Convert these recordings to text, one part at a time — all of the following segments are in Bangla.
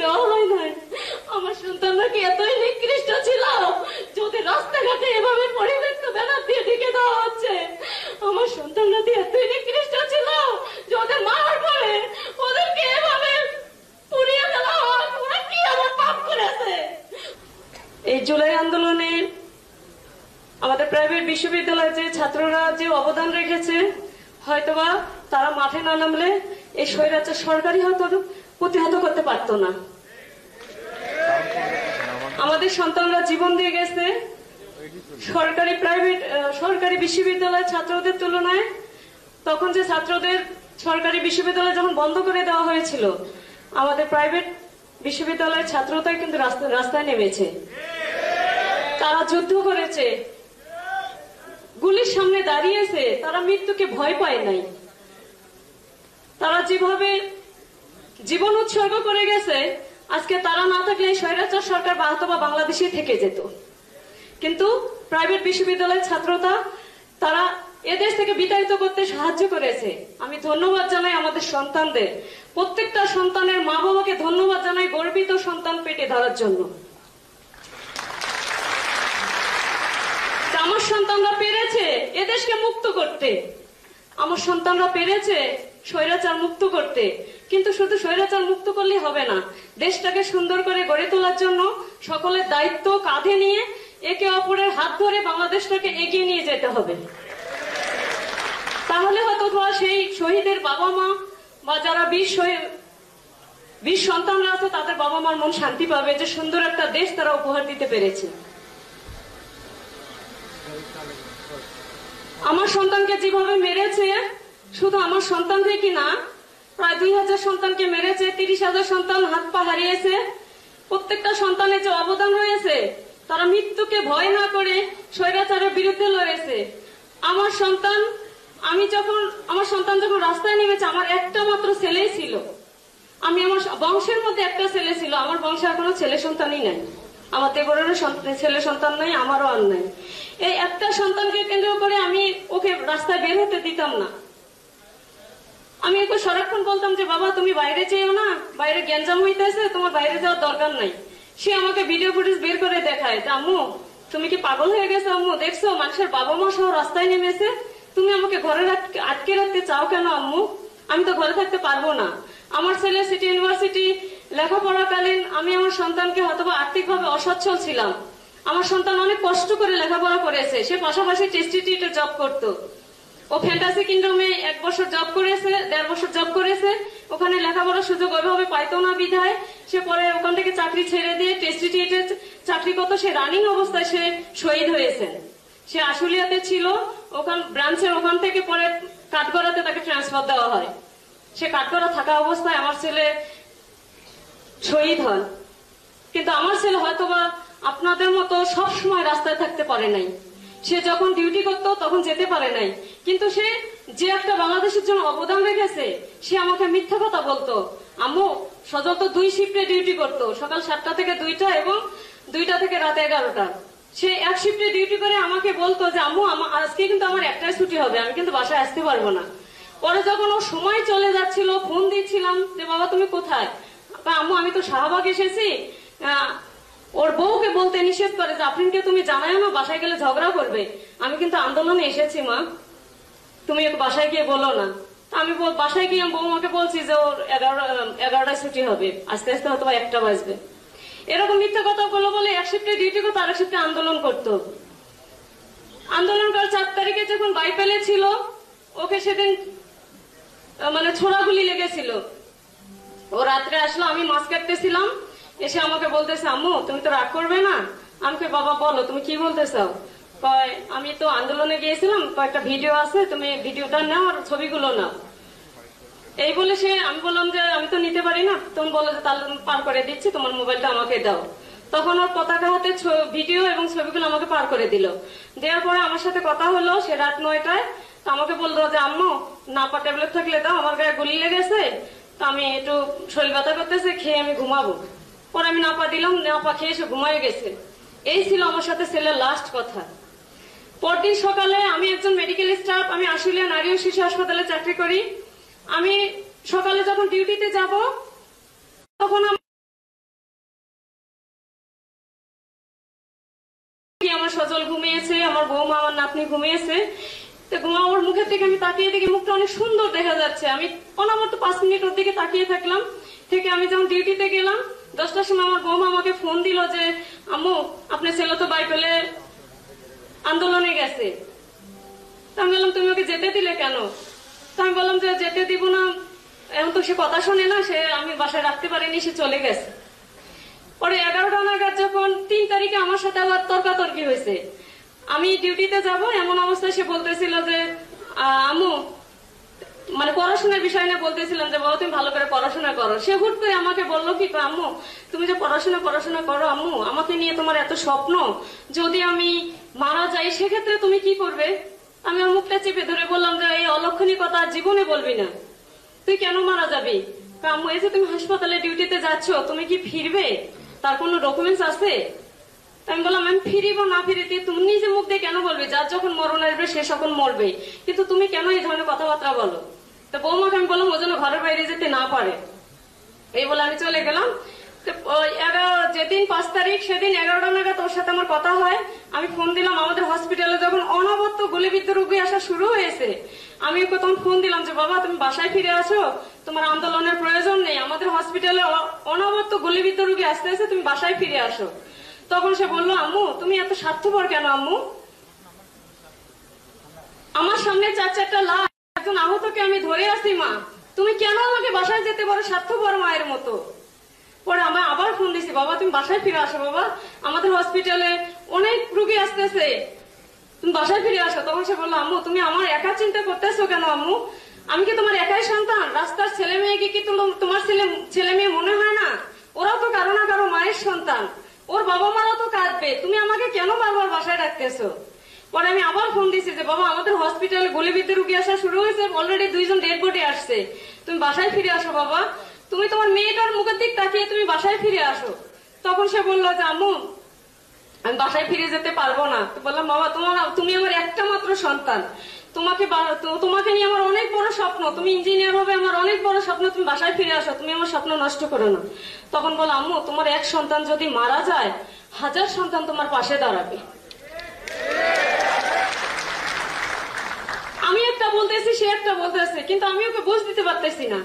দেওয়া হয় নাই। আমার সন্তানরা কি এতই নিকৃষ্ট ছিল যদি রাস্তাঘাটে এভাবে পরিত্যক্ত ব্যানার দিয়ে ঢেকে দেওয়া হচ্ছে? আমার সন্তানরা কি এতই নিকৃষ্ট ছিল যে ওদের মারার পরে ওদেরকে এভাবে পুড়িয়ে ফেলা হয়? ওরা কি আমার পাপ করেছে? এই জুলাই আন্দোলনে আমাদের প্রাইভেট বিশ্ববিদ্যালয়ের যে ছাত্ররা যে অবদান রেখেছে, হয়তোবা তারা মাঠে না নামলে এই স্বৈরাচার সরকারি হয়তো প্রতিহত করতে পারতো না। আমাদের সন্তানরা জীবন দিয়ে গেছে সরকারি বিশ্ববিদ্যালয়ের ছাত্রদের তুলনায়। তখন যে ছাত্রদের সরকারি বিশ্ববিদ্যালয় যখন বন্ধ করে দেওয়া হয়েছিল, আমাদের প্রাইভেট বিশ্ববিদ্যালয়ের ছাত্রতাই কিন্তু রাস্তায় নেমেছে। তারা যুদ্ধ করেছে, গুলির সামনে দাঁড়িয়েছে, তারা মৃত্যুকে ভয় পায় নাই। তারা যেভাবে জীবন উৎসর্গ করে গেছে, আজকে তারা না থাকলে স্বৈরাচার সরকার হয়তোবা বাংলাদেশে থেকে যেত। কিন্তু প্রাইভেট বিশ্ববিদ্যালয়ের ছাত্রতা তারা এদেশ থেকে বিতাড়িত করতে সাহায্য করেছে। আমি ধন্যবাদ জানাই আমাদের সন্তানদের, প্রত্যেকটা সন্তানের মা বাবাকে ধন্যবাদ জানাই গর্বিত সন্তান পেটে ধরার জন্য। আমার সন্তানরা পেরেছে এদেশকে মুক্ত করতে, আমার সন্তানরা পেরেছে স্বৈরাচার মুক্ত করতে। কিন্তু শুধু স্বৈরাচার মুক্ত করলেই হবে না, দেশটাকে সুন্দর করে গড়ে তোলার জন্য সকলের দায়িত্ব কাঁধে নিয়ে একে অপরের হাত ধরে বাংলাদেশটাকে এগিয়ে নিয়ে যেতে হবে। তাহলে হয়তো সেই শহীদের বাবা মা বা যারা বীর সন্তানরা আছে তাদের বাবা মার মন শান্তি পাবে যে সুন্দর একটা দেশ তারা উপহার দিতে পেরেছে। আমার সন্তানকে যেভাবে মেরেছে, শুধু আমার সন্তানকে কি না, প্রায় 2000 সন্তানকে মেরেছে, 30,000 সন্তান হাত পা হারিয়েছে। প্রত্যেকটা সন্তানের যে অবদান রয়েছে, তারা মৃত্যুকে ভয় না করে স্বৈরাচারের বিরুদ্ধে লড়েছে। আমার সন্তান যখন রাস্তায় নেমেছে, আমার একটা মাত্র ছেলেই ছিল। আমার বংশের মধ্যে একটা ছেলে ছিল, আমার বংশে আর কোনো ছেলে সন্তানই নাই। আমার দেবরেরও ছেলে সন্তান নাই, আমারও আর নাই। এই একটা সন্তানকে কেন্দ্র করে আমি ওকে রাস্তায় বের হতে দিতাম না। আমি ওকে সারাক্ষণ বলতাম যে বাবা তুমি বাইরে যেও না, বাইরে গ্যাঞ্জাম হইতেছে, তোমার বাইরে যাওয়ার দরকার নাই। সে আমাকে ভিডিও ফুটেজ বের করে দেখায় যে আম্মু তুমি কি পাগল হয়ে গেছো? আম্মু দেখছো মানুষের বাবা মা সহ রাস্তায় নেমেছে, তুমি আমাকে ঘরে আটকে রাখতে চাও কেন আম্মু? আমি তো ঘরে থাকতে পারবো না। আমার ছেলে সিটি ইউনিভার্সিটি লেখাপড়াকালীন আমি আমার সন্তানকে হয়তোবা আর্থিকভাবে অসচ্ছল ছিলাম। আমার সন্তান অনেক কষ্ট করে লেখাপড়া করেছে, সে পাশাপাশি টেস্টিটিতে জব করতো। ও ফ্যান্টাসি কিংডমে 1 বছর জব করেছে, 1.5 বছর জব করেছে। ওখানে লেখাপড়ার সুযোগ ওইভাবে পাইতো না বিধায় সে পরে ওখান থেকে চাকরি ছেড়ে দিয়ে টেস্টিটিতে চাকরি করতো। সে রানিং অবস্থায় সে শহীদ হয়েছে। সে আশুলিয়াতে ছিল, ব্রাঞ্চের ওখান থেকে পরে কাঠগড়াতে তাকে ট্রান্সফার দেওয়া হয়। সে কাঠগড়া থাকা অবস্থায় আমার ছেলে শহীদ হন। কিন্তু আমার ছেলে হয়তোবা আপনাদের মতো সব সময় রাস্তায় থাকতে পারে নাই। সে যখন ডিউটি করতো তখন যেতে পারে নাই। কিন্তু সে যে একটা বাংলাদেশের জন্য অবদান রেখেছে, সে আমাকে মিথ্যা কথা বলতো। আম্মু সজল তো 2 শিফটে ডিউটি করতো, সকাল 7টা থেকে 2টা এবং 2টা থেকে রাত 11টা। সে 1 শিফটে ডিউটি করে আমাকে বলতো যে আম্মু আজকে কিন্তু আমার একটাই ছুটি হবে, আমি কিন্তু বাসায় আসতে পারবো না। পরে যখন ওর সময় চলে যাচ্ছিল, ফোন দিচ্ছিলাম যে বাবা তুমি কোথায়? আম্মু আমি তো শাহবাগ এসেছি। ওর বউকে বলতে নিষেধ করে যে আফরিনকে তুমি জানাই না, বাসায় গেলে ঝগড়া করবে। আমি কিন্তু আন্দোলনে এসেছি মা, তুমি বাসায় গিয়ে বলো না। আমি বাসায় গিয়ে বৌমাকে বলছি যে ওর 11টায় ছুটি হবে, আস্তে আস্তে হয়তো 1টা বাজবে। এরকম মিথ্যা কথা বলে 1 শিফটে ডিউটি করতো, আর 1 শিফটে আন্দোলন করতো। আন্দোলন করে 4 তারিখে যখন বাইপেলে ছিল, ওকে সেদিন ছোড়াগুলি লেগেছিল। ও রাত্রে আসলো, আমি মাছ কাটতেছিলাম, এসে আমাকে বলতেছে আম্মু তুমি তো রাগ করবে না? আমাকে বাবা বলো তুমি কি বলতে চাও? আমি তো আন্দোলনে গিয়েছিলাম, কয়েকটা ভিডিও আছে, তুমি ভিডিওটা নাও আর ছবিগুলো নাও। এই বলে আমি বললাম যে আমি তো নিতে পারি না। তুমি বলো যে তাহলে পার করে দিচ্ছি, তোমার মোবাইলটা আমাকে দাও। তখন ওর পতাকা হাতে ভিডিও এবং ছবিগুলো আমাকে পার করে দিল। দেওয়ার পরে আমার সাথে কথা হলো, সে রাত 9টায়। তো আমাকে বললো যে আম্মু নাপা ট্যাবলেট থাকলে দাও, আমার গায়ে গুলি লেগেছে, তো আমি একটু শরীর ব্যথা করতেছে, খেয়ে আমি ঘুমাবো। পরে আমি নাপা দিলাম, নাপা খেয়ে সে ঘুমাই গেছে। এই ছিল আমার সাথে ছেলের লাস্ট কথা। পরদিন সকালে আমি একজন মেডিকেল স্টাফ, আমি আশুলিয়া নারী ও শিশু হাসপাতালে চাকরি করি। আমি সকালে যখন ডিউটিতে যাব তখন সজল ঘুমিয়েছে, আমার বৌমা আমার নাতনি ঘুমিয়েছে। তো আমার মুখের দিকে আমি তাকিয়ে দেখি মুখটা অনেক সুন্দর দেখা যাচ্ছে। আমি অনাবর্ত 5 মিনিট ওর দিকে তাকিয়ে থাকলাম। থেকে আমি যখন ডিউটিতে গেলাম 10টার সময় আমার বৌমা আমাকে ফোন দিল যে আম্মু আপনার ছেলে তো বাইপেলে আন্দোলনে গেছে। আমি বললাম তুমি ওকে যেতে দিলে কেন? আমি বললাম যে যেতে দিব না, এখন তো সে কথা শোনে না, সে আমি বাসায় রাখতে পারিনি, সে চলে গেছে। পরে 11টা নাগাদ যখন 3 তারিখে আমার সাথে আবার তর্কাতর্কি হয়েছে, আমি ডিউটিতে যাব এমন অবস্থায় সে বলতেছিল যে আম্মু মানে পড়াশোনার বিষয় নিয়ে বলতেছিলাম যে বাবা তুমি ভালো করে পড়াশোনা করো। সে হুট করে আমাকে বললো কি আম্মু তুমি যে পড়াশোনা করো আম্মু, আমাকে নিয়ে তোমার এত স্বপ্ন, যদি আমি মারা যাই সেক্ষেত্রে তুমি কি করবে? আমি ওর মুখটা চেপে ধরে বললাম যে এই অলক্ষণী কথা জীবনে বলবি না, তুই কেন মারা যাবি? আম্মু এই যে তুমি হাসপাতালে ডিউটিতে যাচ্ছ, তুমি কি ফিরবে? তার কোনো ডকুমেন্টস আছে? আমি বললাম আমি ফিরিব না ফিরিতে তুমি নিজে মুখ দিয়ে কেন বলবে? যার যখন মরণ আসবে সে যখন মরবে, কিন্তু তুমি কেন এই ধরনের কথাবার্তা বলো? তো বৌমাকে আমি বললাম ও যেন ঘরের বাইরে যেতে না পারে, এই বলে আমি চলে গেলাম। যেদিন 5 তারিখ সেদিন 11টা নাগাদ ওর সাথে আমার কথা হয়। আমি ফোন দিলাম আমাদের হসপিটালে যখন অনবরত গুলিবিদ্ধ রোগী আসা শুরু হয়েছে, আমি ওকে তখন ফোন দিলাম যে বাবা তুমি বাসায় ফিরে আসো, তোমার আন্দোলনের প্রয়োজন নেই, আমাদের হসপিটালে অনবরত গুলিবিদ্ধ রোগী আসতে আসে, তুমি বাসায় ফিরে আসো। তখন সে বললো আম্মু তুমি এত স্বার্থপর কেন আম্মু? আমার সামনে 4-4টা লাশ, একজন আহতকে আমি ধরে আসি মা, তুমি কেন আমাকে বাসায় যেতে পারো স্বার্থপর মায়ের মতো? পরে আমি আবার ফোন দিছি বাবা তুমি বাসায় ফিরে আসো, বাবা আমাদের হসপিটালে অনেক রোগী আসতেছে, তুমি বাসায় ফিরে আসো। তখন সে বললো আম্মু তুমি আমার একা চিন্তা করতেছো কেন আম্মু? আমি কি তোমার একাই সন্তান? রাস্তার ছেলে মেয়েকে কি তোমার ছেলে মেয়ে মনে হয় না? ওরাও তো কারো না কারো মায়ের সন্তান, ওর বাবা মারা তো কাঁদবে, তুমি আমাকে কেন বারবার বাসায় রাখতেছো? পরে আমি আবার ফোন দিছি যে বাবা আমাদের হসপিটালে গুলিবিদ্ধ রোগী আসা শুরু হয়েছে, অলরেডি 2 জন ডেড বডি আসছে, তুমি বাসায় ফিরে আসো বাবা, তুমি তোমার মেয়েটার মুখের দিক তাকিয়ে তুমি বাসায় ফিরে আসো। তখন সে বললো যে আম্মু আমি বাসায় ফিরে যেতে পারবো না। তো বললাম বাবা তুমি আমার একটা মাত্র সন্তান, তোমাকে নিয়ে আমার অনেক বড় স্বপ্ন, তুমি ইঞ্জিনিয়ার হবে আমার অনেক বড় স্বপ্ন, তুমি বাসায় ফিরে আসো, তুমি আমার স্বপ্ন নষ্ট করো না। তখন বলো আম্মু তোমার এক সন্তান যদি মারা যায় 1000 সন্তান তোমার পাশে দাঁড়াবে। আমি একটা বলতেছি সে একটা বলতেছে, কিন্তু আমি ওকে বুঝ দিতে পারতেছি না।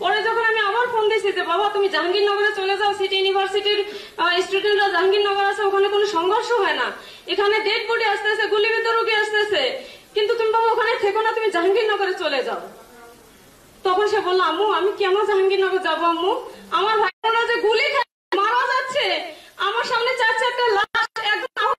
পরে যখন আমি আবার ফোন দিয়েছি যে বাবা তুমি জাহাঙ্গীরনগরে চলে যাও, সিটি ইউনিভার্সিটির স্টুডেন্টরা জাহাঙ্গীরনগর আছে, ওখানে কোনো সংঘর্ষ হয় না, এখানে ডেড বডি আসতেছে, গুলিবিদ্ধ রোগী আসতেছে, কিন্তু তুমি বাবা ওখানে থেকো না, তুমি জাহাঙ্গীরনগরে চলে যাও। তখন সে বললো আম্মু আমি কেন জাহাঙ্গীরনগর যাবো আম্মু? আমার ভাইরা যে গুলি মারা যাচ্ছে, আমার সামনে 4-4টা লাশ, একদম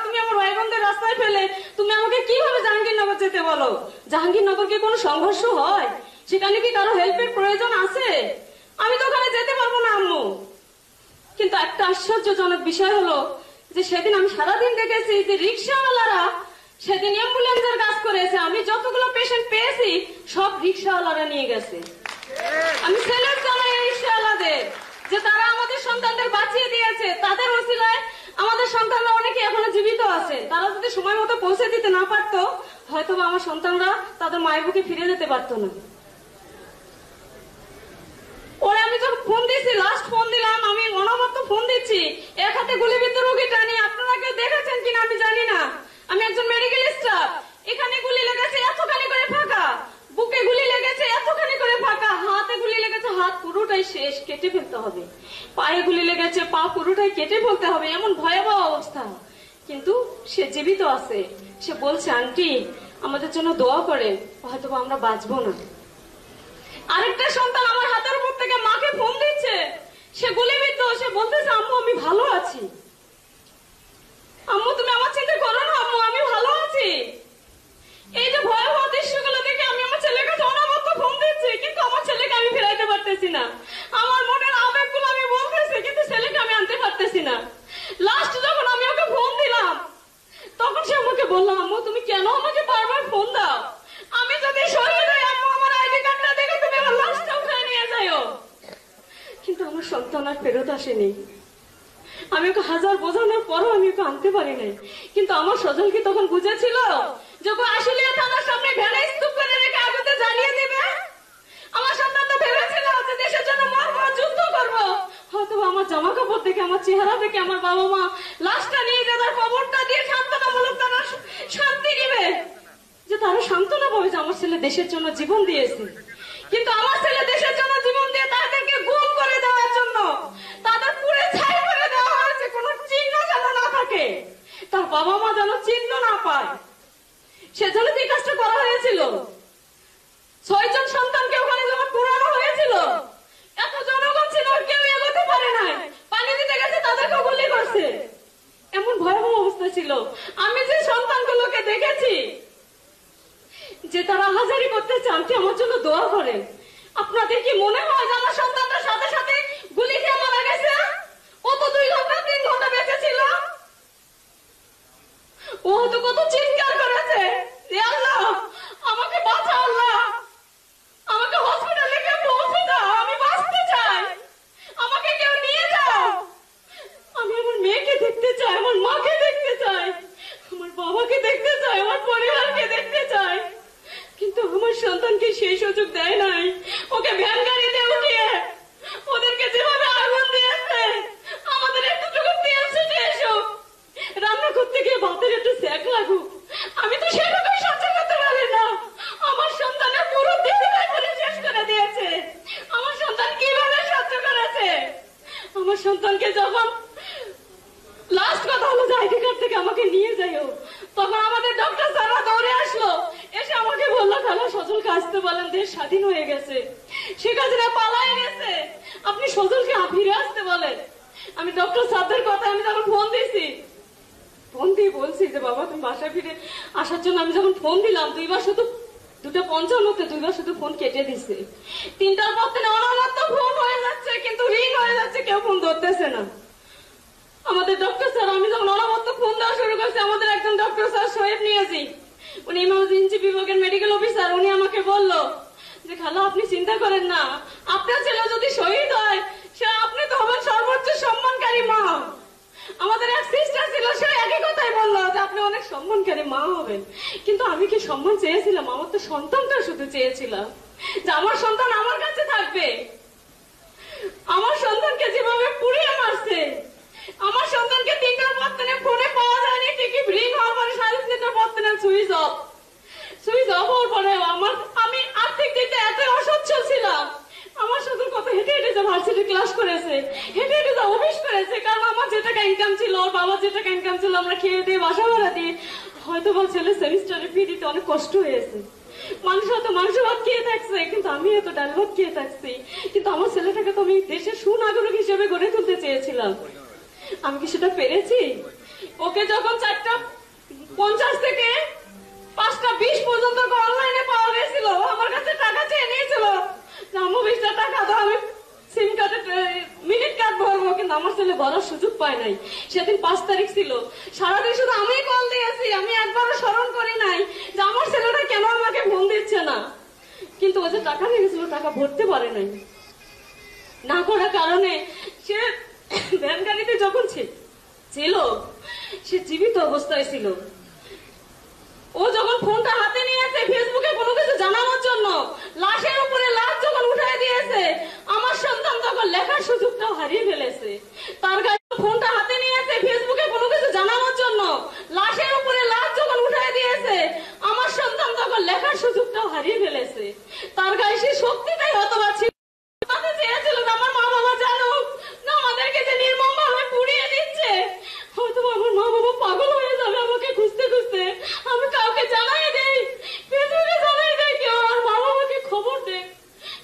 তুমি আমার ভাই বোনদের রাস্তায় ফেলে তুমি আমাকে কিভাবে জাহাঙ্গীরনগর যেতে বলো? জাহাঙ্গীরনগর কি কোনো সংঘর্ষ হয়? সেখানে কি কারো হেল্পের প্রয়োজন আছে? আমি তো ওখানে যেতে পারবো না আম্মু। কিন্তু একটা আশ্চর্যজনক বিষয় হলো যে সেদিন আমি সারাদিন দেখেছি যে রিক্সাওয়ালারা সেদিন অ্যাম্বুলেন্সের কাজ করেছে, আমি যতগুলো পেশেন্ট পেয়েছি সব রিক্সাওয়ালারা নিয়ে গেছে। আমি সেলেক্ট জানাই রিক্সাওয়ালাদের যে তারা আমাদের সন্তানদের বাঁচিয়ে দিয়েছে, তাদের ওসিলায় আমাদের সন্তানরা অনেকে এখনো জীবিত আছে, তারা যদি সময় মতো পৌঁছে দিতে না পারতো হয়তো আমার সন্তানরা তাদের মায়ের বুকে ফিরে যেতে পারতো না। ওরে আমি যখন ফোন দিয়েছি, লাস্ট ফোন দিলাম, আমি অনবরত ফোন দিচ্ছি, এক হাতে গুলিবিদ্ধ রোগী টানি, আপনারা কেউ দেখেছেন কিনা আমি জানি না, আমি একজন মেডিকেল স্টাফ, এখানে গুলি লেগেছে এতখানি করে ফাঁকা, বুকে গুলি লেগেছে এতখানি করে ফাঁকা, হাতে গুলি লেগেছে হাত পুরোটাই শেষ, কেটে ফেলতে হবে, পায়ে গুলি লেগেছে পা পুরোটাই কেটে ফেলতে হবে, এমন ভয়াবহ অবস্থা, কিন্তু সে জীবিত আছে। সে বলছে আন্টি আমাদের জন্য দোয়া করেন, হয়তো আমরা বাঁচবো না। আরেকটা সন্তান আমার হাতের উপর থেকে মাকে ফোন দিচ্ছে, সে গুলিবিদ্ধ, সে বলতেছে আম্মু আমি ভালো আছি, আম্মু তুমি আমার চিন্তা করো না আম্মু আমি ভালো আছি। এই যে ভয়াবহ দৃশ্যগুলো দেখে আমি আমার ছেলের কাছে অনবরত ফোন দিচ্ছি, কিন্তু আমার ছেলেকে আমি ফেরাইতে পারতেছি না, আমার মনের আবেগগুলো আমি বলতেছি, কিন্তু ছেলেকে আমি আনতে পারতেছি না। লাস্ট যখন আমি ওকে ফোন দিলাম তখন সে আমাকে বললো আম্মু তুমি কেন আমাকে বারবার ফোন দাও, আমি যদি সরিয়ে যাই আম্মু আমার আইডি কার্ডটা দেখে তুমি আমার লাশটা উঠায় নিয়ে যাও। কিন্তু আমার সন্তান আর ফেরত আসেনি, আমি ওকে হাজার বোঝানোর পরও আমি ওকে আনতে পারি নাই। কিন্তু আমার সজল কি তখন বুঝেছিল যখন আশুলিয়া থানার সামনে ভ্যানে স্তূপ করে রেখে আগুতে জ্বালিয়ে দেবে? আমার সন্তান তো ভেবেছিল যে দেশের জন্য মরবো, যুদ্ধ করবো, হয়তো আমার জামা কাপড় থেকে আমার বাবা মা লাশটা নিয়ে যে তার কবরটা দিয়ে সান্ত্বনামূলক তারা শান্তি নিবে, যে তারা সান্ত্বনা পাবে যে আমার ছেলে দেশের জন্য জীবন দিয়েছে। কিন্তু আমার ছেলে দেশের জন্য জীবন দিয়ে তাদেরকে গুম করে দেওয়ার জন্য, তাদের পুড়ে ছাই করে দেওয়া হয়েছে, কোনো চিহ্ন যেন না থাকে, তার বাবা মা যেন চিহ্ন না পায়, সেজন্য যে কাজটা করা হয়েছিল। 6 জন সন্তানকে ওখানে যখন পুরানো হয়েছিল, এত জনগণ ছিল, কেউ এগোতে পারে নাই, পানি দিতে গেছে তাদেরকে গুলি করছে, এমন ভয়াবহ অবস্থা ছিল। আমি যে সন্তানগুলোকে দেখেছি যে তারা হাজারি করতে চান, কি আমার জন্য দোয়া করেন। আপনাদের কি মনে হয় যে আমার সন্তানটার সাথে সাথে গুলি খেয়ে মারা গেছে? ও তো 2 ঘন্টা 3 ঘন্টা বেঁচে ছিল, ও তো কত চিৎকার করেছে যে আল্লাহ আমাকে বাঁচাও, আল্লাহ আমাকে হসপিটালে কেউ পৌঁছে দাও, আমি বাঁচতে চাই, আমাকে কেউ নিয়ে যাও, আমি আমার মেয়েকে দেখতে চাই, আমার মাকে দেখতে চাই, আমার বাবাকে দেখতে চাই, আমার পরিবারকে দেখতে চাই। কিন্তু আমার সন্তানকে সেই সুযোগ দেয় নাই। ওকে ভ্যান গাড়িতে উঠিয়ে ওদেরকে যেভাবে আগুন দিয়েছে, আমাদের একটুটুকু তেল ছিটে এসো, রান্না করতে গিয়ে ভাতের একটু সেক লাগুক, আমি তো সেটুকুই সহ্য করতে পারি না। আমার সন্তানের পুরো দেহটাই পুরো শেষ করে দিয়েছে। আমার সন্তান কিভাবে সহ্য করেছে? আমার সন্তানকে যখন লাস্ট কথা হলো যে আইডি কার্ড থেকে আমাকে নিয়ে যাইও, তখন আমাদের ডক্টর স্যাররা দৌড়ে আসলো, এসে আমাকে বললো খালা সজলকে আসতে বলেন, দেশ স্বাধীন হয়ে গেছে, শেখ হাসিনা পালায় গেছে, আপনি সজলকে ফিরে আসতে বলেন। আমি ডক্টর স্যারদের কথা আমি যখন ফোন দিয়েছি, ফোন দিয়ে বলছি যে বাবা তুমি বাসায় ফিরে আসার জন্য, আমি যখন ফোন দিলাম 2বার শুধু 2:55 2বার শুধু ফোন কেটে দিচ্ছে। 3টার পর থেকে অনবরত ফোন হয়ে যাচ্ছে, কিন্তু রিং হয়ে যাচ্ছে, কেউ ফোন ধরতেছে না। আমাদের ডক্টর স্যার, আমি যখন অনবরত ফোন দেওয়া শুরু করছি, আমাদের একজন ডক্টর স্যার সোহেব নিয়েছি, উনি ইমার্জেন্সি বিভাগের মেডিকেল অফিসার, উনি আমাকে বললো যে খালা আপনি চিন্তা করেন না, আপনার ছেলে যদি শহীদ হয় সে আপনি তো হবেন সর্বোচ্চ সম্মানকারী মা। আমাদের এক সিস্টার ছিল, সে একই কথাই বললো যে আপনি অনেক সম্মানকারী মা হবেন। কিন্তু আমি কি সম্মান চেয়েছিলাম? আমার তো সন্তানটা শুধু চেয়েছিলাম যে আমার সন্তান আমার কাছে থাকবে। আমার সন্তানকে যেভাবে পুড়িয়ে মারছে, আমার সন্তানকে 3টার পর থেকে ফোনে পাওয়া যায়নি, ঠিকই রিং হওয়ার পরে 3:30টার পর থেকে সুইচ অফ হওয়ার পরে আমি আর্থিক দিকটা এত অসচ্ছল ছিলাম। আমার সাথে কত হেঁটে হেঁটে যা ভার্সিটি ক্লাস করেছে, হেঁটে হেঁটে যা অফিস করেছে, কারণ আমার যে টাকা ইনকাম ছিল, ওর বাবার যে টাকা ইনকাম ছিল, আমরা খেয়ে দিয়ে বাসা ভাড়া দিয়ে হয়তো বা ছেলে সেমিস্টারে ফি দিতে অনেক কষ্ট হয়েছে। মানুষ হয়তো মাংস ভাত খেয়ে থাকছে, কিন্তু আমি এত ডাল ভাত খেয়ে থাকছি। কিন্তু আমার ছেলেটাকে তো আমি দেশের সুনাগরিক হিসেবে গড়ে তুলতে চেয়েছিলাম। আমি কি সেটা পেরেছি? ওকে যখন 4:50 থেকে 5:20 পর্যন্ত অনলাইনে পাওয়া গেছিল, আমার কাছে টাকা চেয়ে নিয়েছিল, আমার 20টা টাকা দাও, আমি সিম কার্ডে মিনিট কার্ড ভরবো, কিন্তু আমার ছেলে ভরার সুযোগ পায় নাই। সেদিন 5 তারিখ ছিল, সারাদিন শুধু আমি কল দিয়েছি, আমি একবারও স্মরণ করি নাই যে আমার ছেলেটা কেন আমাকে ফোন দিচ্ছে না। কিন্তু ও যে টাকা নিয়ে গেছিল, টাকা ভরতে পারে নাই, না করার কারণে সে ভ্যান গাড়িতে যখন ছিল, সে জীবিত অবস্থায় ছিল। ও যখন ফোনটা হাতে নিয়েছে ফেসবুকে কোনো কিছু জানানোর জন্য, লাশের উপরে লাশ যখন উঠাই দিয়েছে, আমার সন্তান তখন লেখার সুযোগটাও হারিয়ে ফেলেছে। তার কাছে ফোনটা হাতে নিয়েছে ফেসবুকে কোনো কিছু জানানোর জন্য, লাশের উপরে লাশ যখন উঠাই দিয়েছে, আমার সন্তান তখন লেখার সুযোগটাও হারিয়ে ফেলেছে। তার গায়ে সে শক্তিটাই হতবা ছিল, চেয়েছিল আমার মা বাবা জানুক না আমাদেরকে যে নির্মম ভাবে পুড়িয়ে দিচ্ছে। হয়তো আমার মা বাবা পাগল হয়ে যাবে আমাকে খুঁজতে খুঁজতে। আমি কাউকে জানাই দেই, ফেসবুকে জানাই দেই, কেউ আর মা বাবাকে খবর দেয়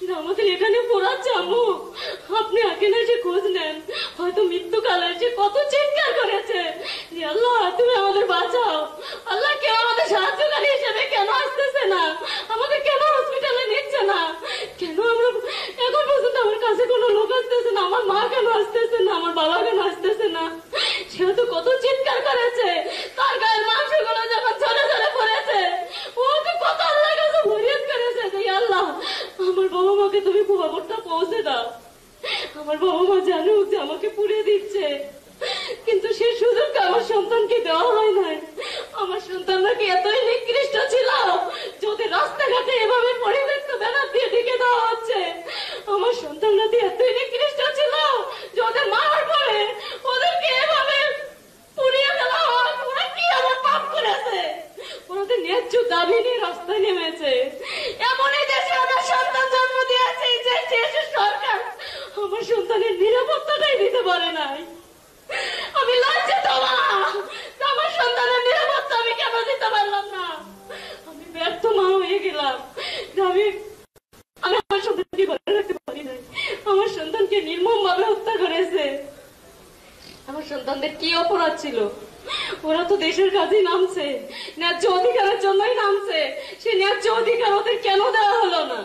যে আমাদের এখানে পোড়াচ্ছে, আম্মু আপনি আগে না যে খোঁজ নেন। হয়তো মৃত্যুকালে যে কত চিৎকার করেছে যে আল্লাহ তুমি আমাদের বাঁচাও, আল্লাহ কেউ আমাদের সাহায্যকারী হিসেবে কেন আসতেছে না, আমাকে কেন হসপিটালে নিচ্ছে না, কেন আমরা এখন পর্যন্ত আমার কাছে কোনো লোক আসতেছে না, আমার মা কেন আসতেছে না, আমার বাবা কেন আসতেছে না। সেও তো কত চিৎকার করেছে, তার গায়ের মাংসগুলো যখন ঝরে ঝরে পড়েছে, ও তো কত আল্লাহ কাছে ফরিয়াদ করেছে যে আল্লাহ আমার বাবা মাকে তুমি খবরটা পৌঁছে দাও, আমার বাবা মা জানুক যে আমাকে পুড়িয়ে দিচ্ছে। কিন্তু সে সুযোগটা আমার সন্তানকে দেওয়া হয় নাই। আমার সন্তানরা কি এতই নিকৃষ্ট ছিল যদি রাস্তাঘাটে এভাবে পরিত্যক্ত ব্যানার দিয়ে ঢেকে দেওয়া হচ্ছে? আমার সন্তানরা কি এতই নিকৃষ্ট ছিল যে ওদের মারার পরে ওদেরকে আমার সন্তানের নিরাপত্তাটাই দিতে পারে নাই। আমি লজ্জিত মা, আমার সন্তানের নিরাপত্তা আমি কেন দিতে পারলাম না। আমি ব্যর্থ মা হয়ে গেলাম। আমি আমার সন্তানকে ঘরে রাখতে পারি নাই। আমার সন্তানকে নির্মম ভাবে হত্যা করেছে। আমার সন্তানদের কি অপরাধ ছিল? ওরা তো দেশের কাজেই নামছে, ন্যায্য অধিকারের জন্যই নামছে। সে ন্যায্য অধিকার ওদের কেন দেওয়া হলো না?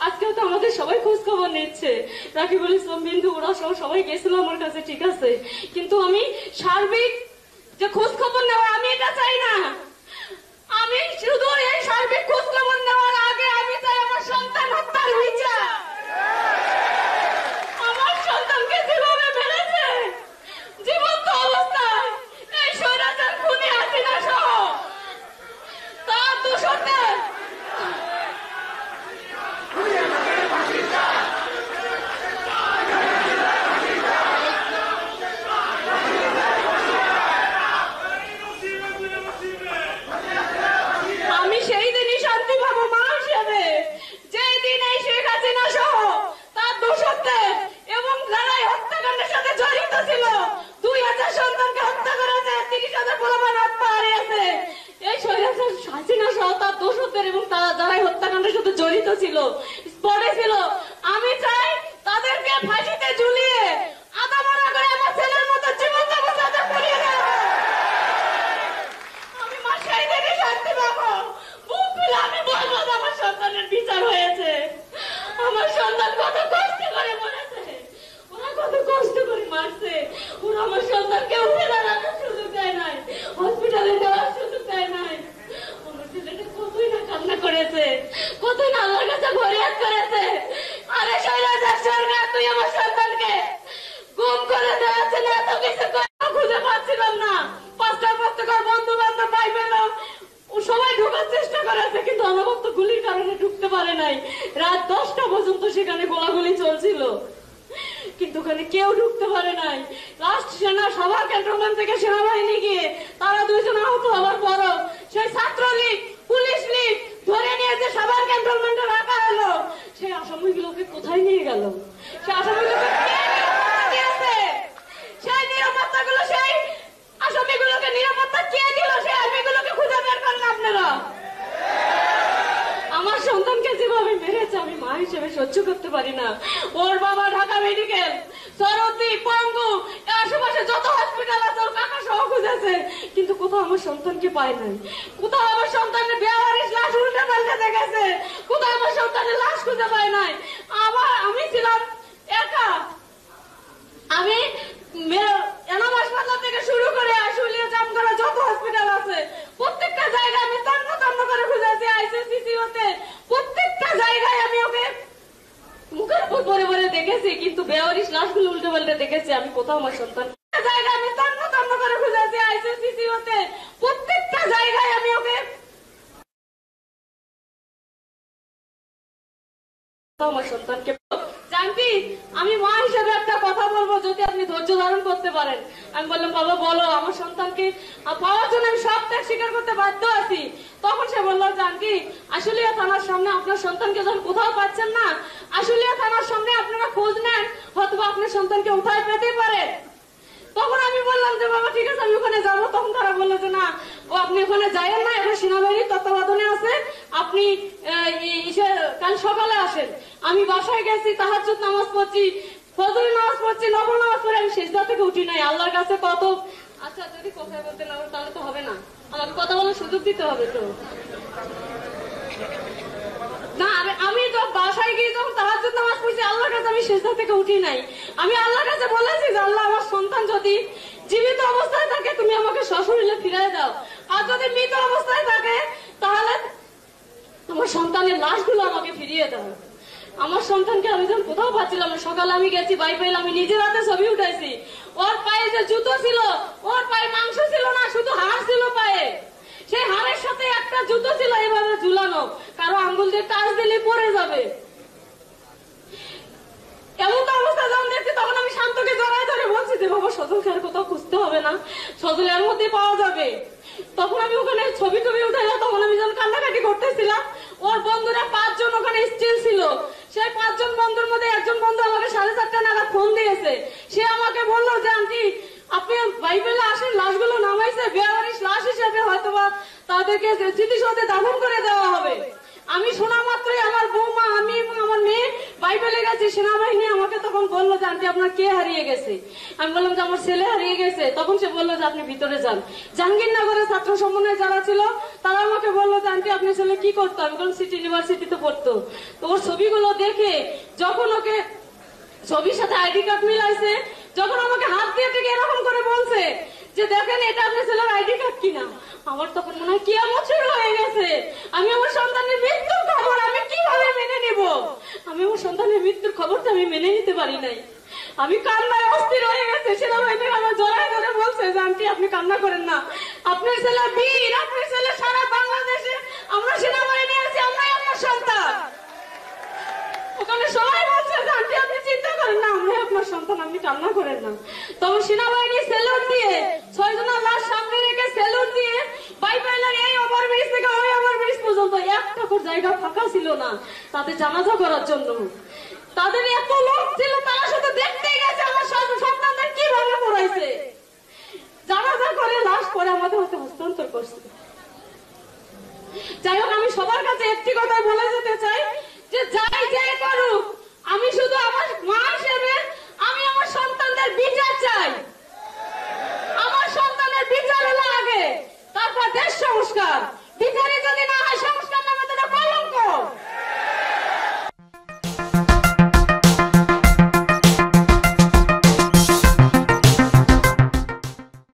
আজকেও তো আমাদের সবাই খোঁজ খবর নিচ্ছে। রাকিবুল ইসলাম বিন্দু ওরা সবাই গেছিল আমার কাছে, ঠিক আছে, কিন্তু আমি সার্বিক যে খোঁজ খবর নেওয়া আমি এটা চাই না। আমি শুধু এই সার্বিক খোঁজ খবর নেওয়ার আগে আমি চাই আমার সন্তান হত্যার বিচার। আমার সন্তানকে যেভাবে মেরেছে জীবন্ত অবস্থায় এই স্বৈরাচার খুনি হাসিনা সহ তার দোষরদের আমি সেই দিনই শান্তি পাবো মা হিসেবে যেই দিন এই শেখ হাসিনা সহ তার দোষরদের এবং যারা হত্যাকাণ্ডের সাথে জড়িত ছিল 2000 সন্তানকে হত্যা করেছে, 30,000 পোলাপান হত্যা হারিয়েছে, এই স্বৈরাচার হাসিনা সহ তার দোষরদের এবং তারা যারা হত্যাকাণ্ডের সাথে জড়িত ছিল, স্পটে ছিল, আমি চাই তাদেরকে ফাঁসিতে ঝুলিয়ে আদামরা করে আমার ছেলের মতো জীবন ব্যবস্থা করিয়ে দেওয়া। আমি মা সেই দিনই শান্তি পাবো। বুক ফেলে আমি বলবো যে আমার সন্তানের বিচার হয়েছে। আমার সন্তান কত কষ্ট করে মরেছে, ওরা কত কষ্ট করে মারছে। ওরা আমার সন্তানকে উঠে দাঁড়ানোর সুযোগ দেয় নাই, হসপিটালে যাওয়ার সুযোগ দেয় নাই। আমার ছেলেটা কতই না কান্না করেছে, কতই না আল্লাহর কাছে ফরিয়াদ করেছে, আরে স্বৈরাচার সরকার তুই আমার সন্তানকে গুম করে দেওয়াচ্ছে না, এত কিছু খুঁজে পাচ্ছিলাম না। 5টা পত্রিকার বন্ধু বান্ধব ভাই পেলাম, সবাই ঢোকার চেষ্টা করেছে কিন্তু অনবরত গুলির কারণে ঢুকতে পারে নাই। রাত 10টা পর্যন্ত সেখানে গোলাগুলি চলছিল কিন্তু ওখানে কেউ ঢুকতে পারে নাই। লাস্ট সেনা সবার ক্যান্টনমেন্ট থেকে সেনাবাহিনী গিয়ে তারা 2 জন আহত হওয়ার পরও সেই ছাত্রলীগ পুলিশ লীগ ধরে নিয়ে যে সবার ক্যান্টনমেন্টে রাখা হলো, সেই আসামিগুলোকে কোথায় নিয়ে গেল? সেই আসামিগুলোকে কে নিরাপত্তা দিয়েছে? সেই নিরাপত্তাগুলো সেই আসামিগুলোকে নিরাপত্তা কে দিল? সেই আসামিগুলোকে খুঁজে বের করেন আপনারা। আমার সন্তানকে যেভাবে মেরেছে আমি মা হিসেবে সহ্য করতে পারি না। ওর বাবা ঢাকা মেডিকেল, সরতি, পঙ্গু, আশেপাশে যত হসপিটাল আছে ওর কাকা সহ খুঁজেছে কিন্তু কোথাও আমার সন্তানকে পায় নাই। কোথাও আমার সন্তানের বেওয়ারিশ লাশ উল্টে পাল্টে দেখেছে, কোথাও আমার সন্তানের লাশ খুঁজে পায় নাই। আমি ছিলাম একা। আমি এনাম হাসপাতাল থেকে শুরু করে আশুলিয়া জামগড়া যত হসপিটাল আছে প্রত্যেকটা জায়গায় আমি তন্ন তন্ন করে খুঁজেছি। আইসিসিসিওতে প্রত্যেকটা জায়গায় আমি ওকে মুখের উপর ভরে ভরে দেখেছি কিন্তু বেওয়ারিশ লাশগুলো উল্টে পাল্টে দেখেছি। আমি কোথাও আমার সন্তান জায়গায় আমি তন্ন তন্ন করে খুঁজেছি। আইসিসিসিওতে প্রত্যেকটা জায়গায় আমি ওকে আমার সন্তানকে জানতি। আমি মা হিসেবে একটা কথা বলবো যদি আপনি ধৈর্য ধারণ করতে পারেন। আমি বললাম বাবা বলো, আমার সন্তানকে পাওয়ার জন্য আমি সব ত্যাগ স্বীকার করতে বাধ্য আছি। তখন সে বললো জানকি আশুলিয়া থানার সামনে আপনার সন্তানকে যখন কোথাও পাচ্ছেন না, আশুলিয়া থানার সামনে আপনারা খোঁজ নেন, হয়তো আপনার সন্তানকে উঠায় পেতে পারে। তখন আমি বললাম যে বাবা ঠিক আছে আমি ওখানে যাবো। তখন তারা বললো যে না ও আপনি ওখানে যাইয়েন না, এখন সেনাবাহিনীর তত্ত্বাবধানে আছে, আপনি কাল সকালে আসেন। আমি বাসায় গেছি, তাহাজ্জুদ নামাজ পড়ছি, ফজর নামাজ পড়ছি, নফল নামাজ পড়ে আমি সেজদা থেকে উঠি নাই। আল্লাহর কাছে কত আচ্ছা যদি কথা বলতে না তাহলে তো হবে না, আমাকে কথা বলার সুযোগ দিতে হবে তো না। আমি তো বাসায় গিয়ে যখন তাহাজ্জুদ নামাজ পড়ছি আল্লাহর কাছে আমি সেজদা থেকে উঠি নাই। আমি আল্লাহর কাছে বলেছি যে আল্লাহ আমার সন্তান যদি জীবিত অবস্থায় থাকে তুমি আমাকে সশরীরে ফিরিয়ে দাও, আর যদি মৃত অবস্থায় থাকে তাহলে আমার সন্তানের লাশগুলো আমাকে ফিরিয়ে দাও। আমার সন্তানকে আমি যখন কোথাও পাচ্ছিলাম না, সকালে আমি গেছি বাই পাইলে আমি নিজের হাতে ছবি উঠাইছি। ওর পায়ে যে জুতো ছিল, ওর পায়ে মাংস ছিল না, শুধু হাড় ছিল পায়ে। সেই হাড়ের সাথে একটা জুতো ছিল এভাবে ঝুলানো, কারো আঙ্গুল দিয়ে টাচ দিলে পড়ে যাবে। এমন তো অবস্থা যখন দেখছি তখন আমি শান্তকে জড়াই ধরে বলছি যে বাবা সজল খেয়ার কোথাও খুঁজতে হবে না, সজল এর মধ্যে পাওয়া যাবে। তখন আমি ওখানে ছবি টবি উঠাইলাম। তখন আমি যখন কান্নাকাটি করতেছিলাম ওর বন্ধুরা 5 জন ওখানে স্টিল ছিল। সেই 5 জন বন্ধুর মধ্যে একজন বন্ধু আমাকে 4:30 নাগাদ আমাদেরকে স্মৃতিসৌধে দাফন করে দেওয়া হবে। আমি শোনা মাত্রই আমার বৌমা, আমি এবং আমার মেয়ে বাইবেলে গেছি। সেনাবাহিনী আমাকে তখন বললো যে আন্টি আপনার কে হারিয়ে গেছে? আমি বললাম যে আমার ছেলে হারিয়ে গেছে। তখন সে বললো যে আপনি ভিতরে যান। জাহাঙ্গীরনগরের ছাত্র সমন্বয় যারা ছিল তারা আমাকে বললো যে আন্টি আপনার ছেলে কি করতো? আমি বললাম সিটি ইউনিভার্সিটিতে পড়তো। তো ওর ছবিগুলো দেখে যখন ওকে ছবির সাথে আইডি কার্ড মিলাইছে, যখন আমাকে হাত দিয়ে থেকে এরকম করে বলছে যে দেখেন এটা আপনার ছেলের আইডি কার্ড কিনা, আমার তখন মনে হয় কিয়ামত শুরু হয়ে গেছে। আমি আমার সন্তানের মৃত্যুর খবর আমি কিভাবে মেনে নিব? আমি আমার সন্তানের মৃত্যুর খবরটা আমি মেনে নিতে পারি নাই। আমি কান্নায় অস্থির হয়ে গেছে। সেনাবাহিনী আমার জড়াই ধরে বলছে যে আন্টি আপনি কান্না করেন না, আপনার ছেলে বীর, আপনার ছেলে সারা বাংলাদেশে আমরা সেনাবাহিনী আছি, আমরাই আপনার সন্তান। ওখানে সবাই বলছে যে আন্টি আপনি চিন্তা করেন না, আমরাই আপনার সন্তান, আপনি কান্না করেন না। তবে সেনাবাহিনী স্যালুট দিয়ে 6 জনের লাশ সামনে রেখে স্যালুট দিয়ে বাইপাইলার এই ওভারব্রিজ থেকে ওই ওভারব্রিজ পর্যন্ত একটা করে জায়গা ফাঁকা ছিল না তাদের জানাজা করার জন্য। তাদের এত লোক ছিল, তারা শুধু দেখতেই গেছে আমার সন্তানদের কিভাবে পড়াইছে। জানাজা করে লাশ করে আমাদের হাতে হস্তান্তর করছে। যাই হোক, আমি সবার কাছে একটি কথা বলে যেতে চাই যে যাই যাই করুক, আমি শুধু আমার মা হিসেবে